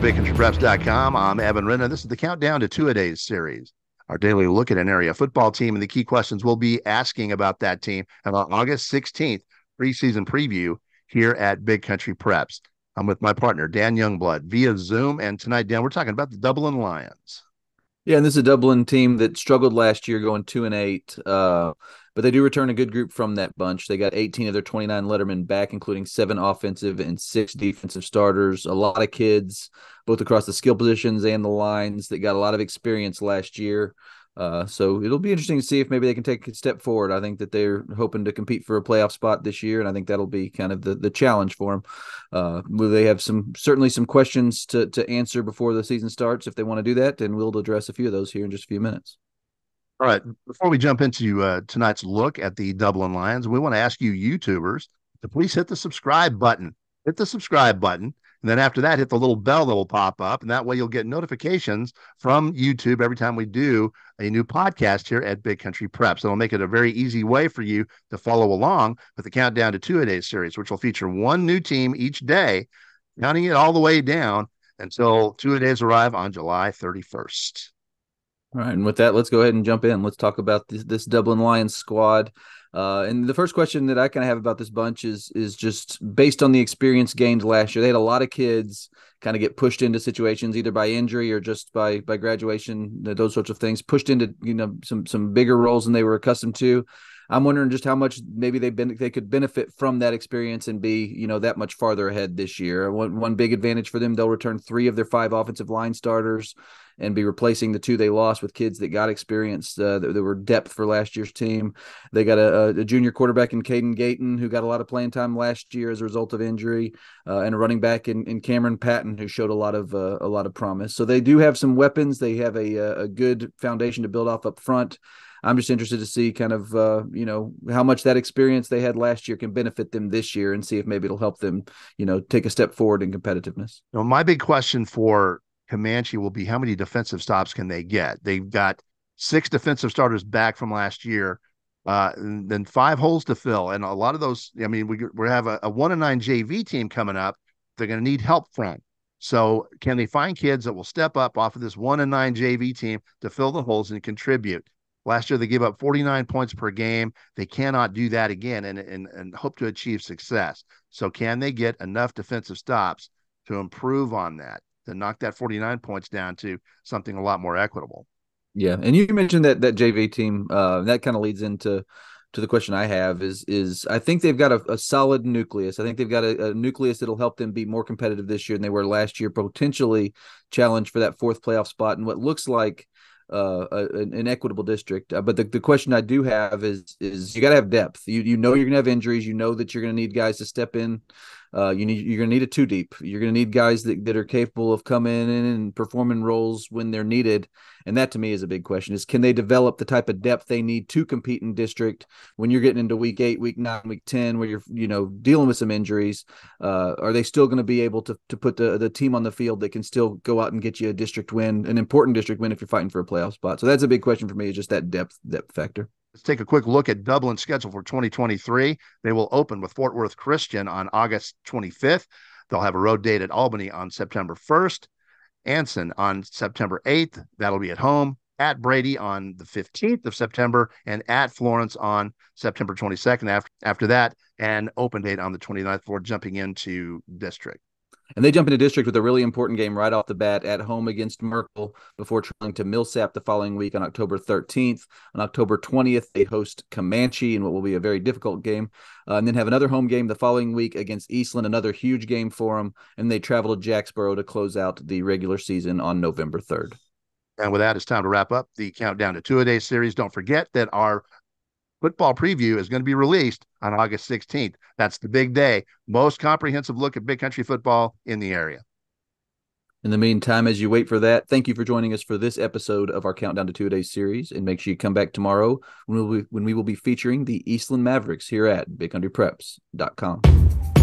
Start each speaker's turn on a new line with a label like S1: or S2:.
S1: BigCountryPreps.com. I'm Evan Renna. This is the Countdown to Two-A-Days series, our daily look at an area football team and the key questions we'll be asking about that team on August 16th preseason preview here at Big Country Preps. I'm with my partner, Dan Youngblood, via Zoom. And tonight, Dan, we're talking about the Dublin Lions.
S2: Yeah, and this is a Dublin team that struggled last year going 2-8, but they do return a good group from that bunch. They got 18 of their 29 lettermen back, including 7 offensive and 6 defensive starters. A lot of kids, both across the skill positions and the lines, that got a lot of experience last year. So it'll be interesting to see if maybe they can take a step forward. I think that they're hoping to compete for a playoff spot this year, and I think that'll be kind of the challenge for them. They have certainly some questions to answer before the season starts if they want to do that, and we'll address a few of those here in just a few minutes.
S1: All right. Before we jump into tonight's look at the Dublin Lions, we want to ask you YouTubers to please hit the subscribe button. Hit the subscribe button. And then after that, hit the little bell that will pop up. And that way you'll get notifications from YouTube every time we do a new podcast here at Big Country Preps. It'll make it a very easy way for you to follow along with the Countdown to Two-A-Days series, which will feature one new team each day, counting it all the way down until Two-A-Days arrive on July 31st.
S2: All right, and with that, let's go ahead and jump in. Let's talk about this Dublin Lions squad. And the first question that I kind of have about this bunch is just based on the experience gained last year. They had a lot of kids kind of get pushed into situations either by injury or just by graduation, those sorts of things, pushed into some bigger roles than they were accustomed to. I'm wondering just how much maybe they could benefit from that experience and be that much farther ahead this year. One big advantage for them, they'll return 3 of their 5 offensive line starters and be replacing the 2 they lost with kids that got experience that were depth for last year's team. They got a junior quarterback in Caden Gayton who got a lot of playing time last year as a result of injury, and a running back in Cameron Patton who showed a lot of promise. So they do have some weapons. They have a good foundation to build off up front. I'm just interested to see kind of, how much that experience they had last year can benefit them this year and see if maybe it'll help them, take a step forward in competitiveness.
S1: My big question for Comanche will be how many defensive stops can they get? They've got 6 defensive starters back from last year, and then 5 holes to fill. And a lot of those, we have a 1-9 JV team coming up. They're going to need help from. So can they find kids that will step up off of this 1-9 JV team to fill the holes and contribute? Last year, they gave up 49 points per game. They cannot do that again and hope to achieve success. So can they get enough defensive stops to improve on that, to knock that 49 points down to something a lot more equitable?
S2: Yeah, and you mentioned that JV team. That kind of leads into the question I have is I think they've got a solid nucleus. I think they've got a nucleus that'll help them be more competitive this year than they were last year, potentially challenge for that 4th playoff spot in what looks like an equitable district. But the question I do have is you got to have depth. You're going to have injuries. You know that you're going to need guys to step in. You're going to need a 2 deep. You're going to need guys that are capable of coming in and performing roles when they're needed. And that to me is a big question, is can they develop the type of depth they need to compete in district when you're getting into week 8, week 9, week 10, where you're, dealing with some injuries? Are they still going to be able to put the team on the field that can still go out and get you a district win, an important district win if you're fighting for a playoff spot? So that's a big question for me, is just that depth factor.
S1: Let's take a quick look at Dublin's schedule for 2023. They will open with Fort Worth Christian on August 25th. They'll have a road date at Albany on September 1st. Anson on September 8th. That'll be at home. At Brady on the 15th of September, and at Florence on September 22nd. After that, an open date on the 29th for jumping into district.
S2: And they jump into district with a really important game right off the bat at home against Merkel before traveling to Millsap the following week on October 13th. On October 20th, they host Comanche in what will be a very difficult game, and then have another home game the following week against Eastland, another huge game for them. And they travel to Jacksboro to close out the regular season on November 3rd.
S1: And with that, it's time to wrap up the Countdown to Two-A-Days series. Don't forget that our football preview is going to be released on August 16th. That's the big day. Most comprehensive look at big country football in the area.
S2: In the meantime, as you wait for that, thank you for joining us for this episode of our Countdown to Two-A-Days series. And make sure you come back tomorrow when we will be featuring the Eastland Mavericks here at BigCountryPreps.com.